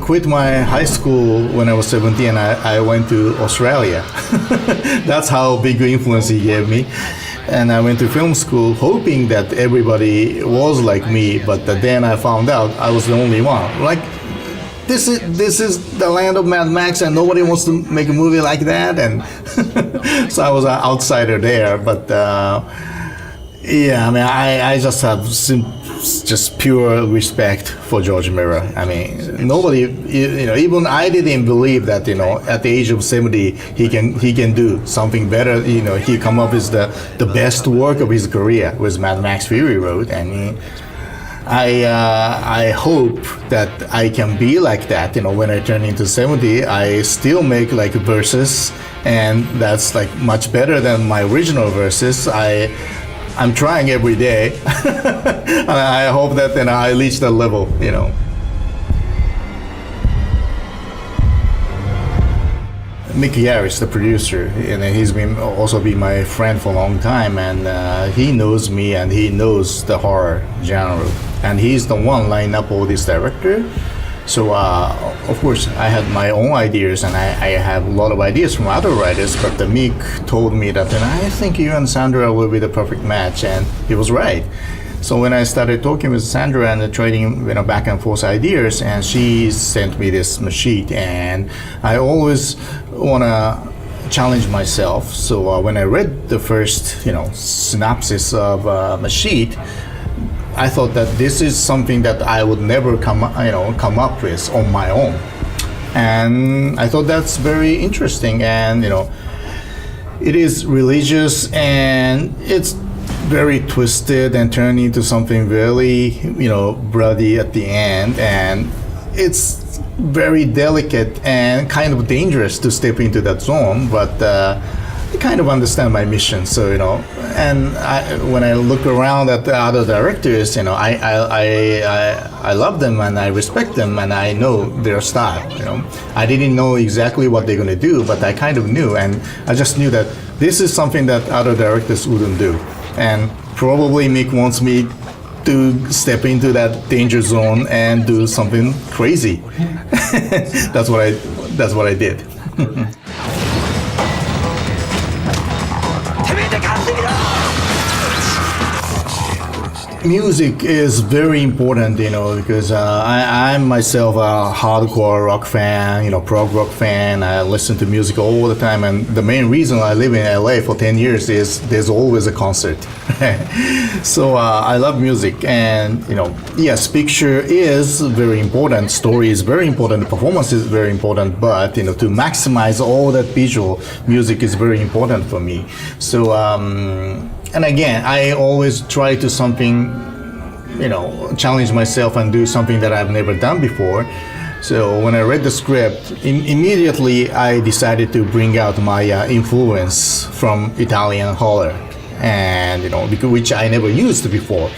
quit my high school when I was 17 and I went to Australia. That's how big influence he gave me. And I went to film school hoping that everybody was like me, but then I found out I was the only one. Like, this is the land of Mad Max and nobody wants to make a movie like that. And so I was an outsider there, but yeah, I mean, I just have just pure respect for George Miller. I mean, nobody, even I didn't believe that, at the age of 70, he can do something better. He come up with the best work of his career with Mad Max Fury Road. I mean, I hope that I can be like that. When I turn into 70, I still make like verses, and that's like much better than my original verses. I'm trying every day. And I hope that I reach that level, Mick Garris, the producer, he's also been my friend for a long time, and he knows me and he knows the horror genre, and he's the one lining up all these directors. So of course I had my own ideas, and I have a lot of ideas from other writers, but the Mick told me that I think you and Sandra will be the perfect match, and he was right. So when I started talking with Sandra and trading back and forth ideas, and she sent me this sheet, and I always want to challenge myself. So when I read the first synopsis of a sheet, I thought that this is something that I would never come up with on my own, and I thought that's very interesting. And it is religious, and it's very twisted and turned into something really bloody at the end, and it's very delicate and kind of dangerous to step into that zone, but I kind of understand my mission. So and when I look around at the other directors, I love them and I respect them and I know their style. I didn't know exactly what they're gonna do, but I kind of knew, and I just knew that this is something that other directors wouldn't do, and probably Mick wants me to step into that danger zone and do something crazy. That's what I did. Music is very important, because I'm myself a hardcore rock fan, prog rock fan. I listen to music all the time, and the main reason I live in LA for 10 years is there's always a concert. So I love music, and yes, picture is very important, story is very important, performance is very important, but to maximize all that visual, music is very important for me. So and again, I always try to challenge myself and do something that I've never done before. So when I read the script, immediately I decided to bring out my influence from Italian horror, and which I never used before.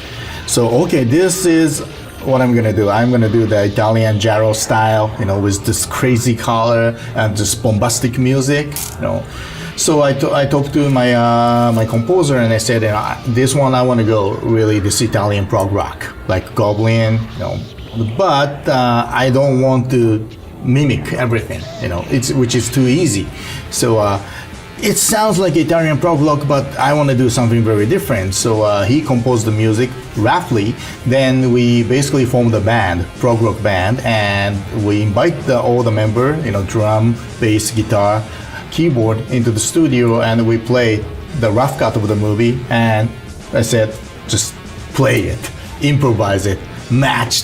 So okay, this is what I'm gonna do. I'm gonna do the Italian giallo style, with this crazy color and this bombastic music, So I talked to my composer, and I said, this one I want to go really this Italian prog rock, like Goblin, but I don't want to mimic everything, which is too easy. So it sounds like Italian prog rock, but I want to do something very different. So he composed the music roughly. Then we basically formed a band, prog rock band, and we invite all the members, drum, bass, guitar, keyboard into the studio, and we played the rough cut of the movie, and I said, just play it, improvise it, match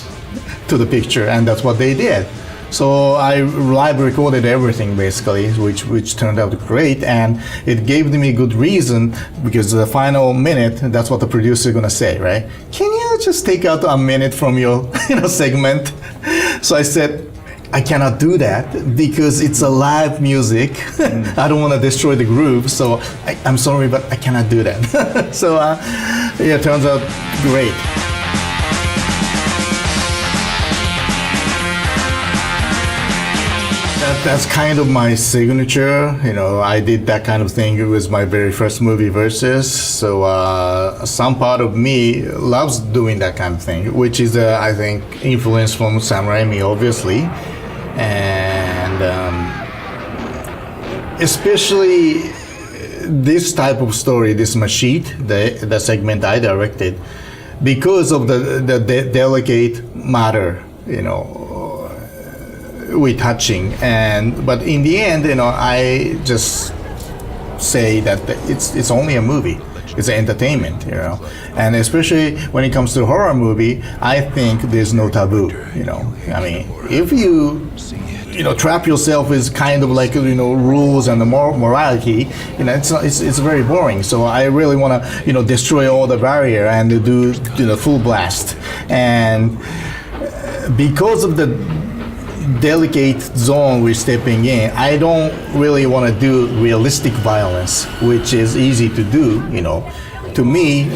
to the picture, and that's what they did. So I live recorded everything basically, which turned out great, and it gave me good reason, because the final minute, that's what the producer is gonna say, right? Can you just take out a minute from your segment? So I said, I cannot do that because it's a live music. I don't want to destroy the groove, so I'm sorry, but I cannot do that. So yeah, it turns out great. That's kind of my signature. I did that kind of thing. It was my very first movie, Versus. So some part of me loves doing that kind of thing, which is, I think, influence from Sam Raimi, obviously. and especially this type of story, this machete, the segment I directed, because of the delicate matter, we're touching, but in the end, I just say that it's only a movie. It's an entertainment, and especially when it comes to horror movie, I think there's no taboo. I mean, if you trap yourself with kind of like rules and the morality, it's very boring. So I really want to destroy all the barrier and do full blast, and because of the delicate zone we're stepping in, I don't really want to do realistic violence, which is easy to do. To me,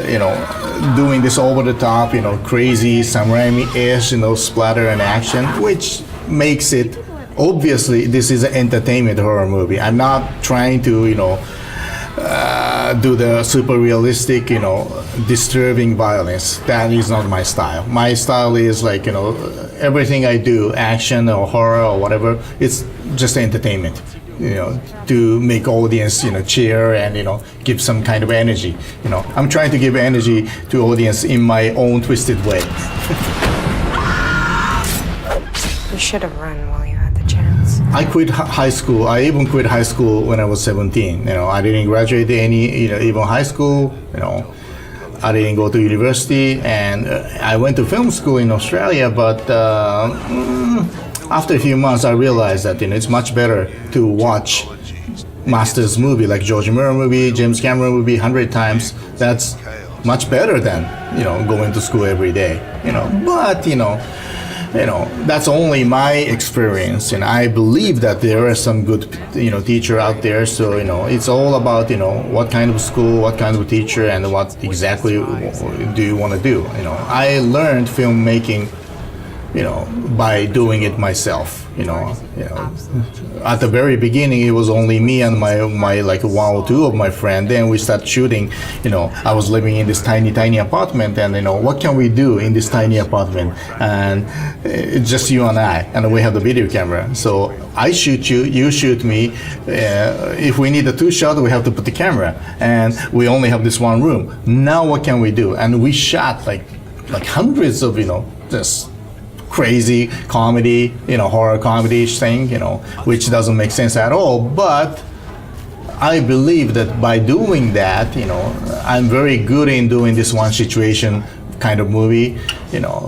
doing this over the top, crazy Sam Raimi-ish, splatter and action, which makes it obviously this is an entertainment horror movie. I'm not trying to do the super realistic, disturbing violence. That is not my style. My style is like, everything I do, action or horror or whatever, it's just entertainment, to make audience, cheer and, give some kind of energy. I'm trying to give energy to audience in my own twisted way. You should have run while you had the chance. I quit high school. I even quit high school when I was 17. I didn't graduate any, even high school. I didn't go to university, and I went to film school in Australia. But after a few months, I realized that it's much better to watch masters movie like George Miller movie, James Cameron movie 100 times. That's much better than going to school every day. But that's only my experience, and I believe that there are some good, teacher out there. So, it's all about, what kind of school, what kind of teacher, and what exactly do you want to do. I learned filmmaking, by doing it myself. At the very beginning, it was only me and my like one or two of my friends. Then we started shooting. I was living in this tiny apartment, and what can we do in this tiny apartment? And it's just you and I, and we have the video camera. So I shoot you, you shoot me. If we need a two shot, we have to put the camera, and we only have this one room. Now what can we do? And we shot like hundreds of just crazy comedy, horror comedy thing, which doesn't make sense at all. But I believe that by doing that, I'm very good in doing this one situation kind of movie.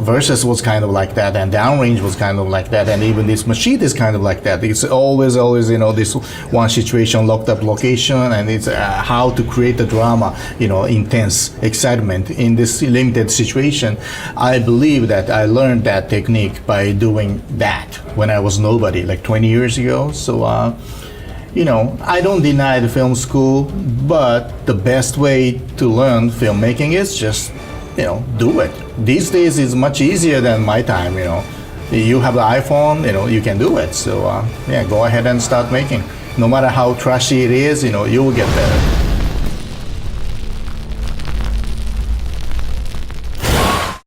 Versus was kind of like that, and Downrange was kind of like that, and even this Machete is kind of like that. It's always, this one situation, locked up location, and it's how to create the drama, intense excitement in this limited situation. I believe that I learned that technique by doing that when I was nobody, like 20 years ago. So, I don't deny the film school, but the best way to learn filmmaking is just do it. These days it's much easier than my time, You have the iPhone, you can do it. So, go ahead and start making. No matter how trashy it is, you will get there.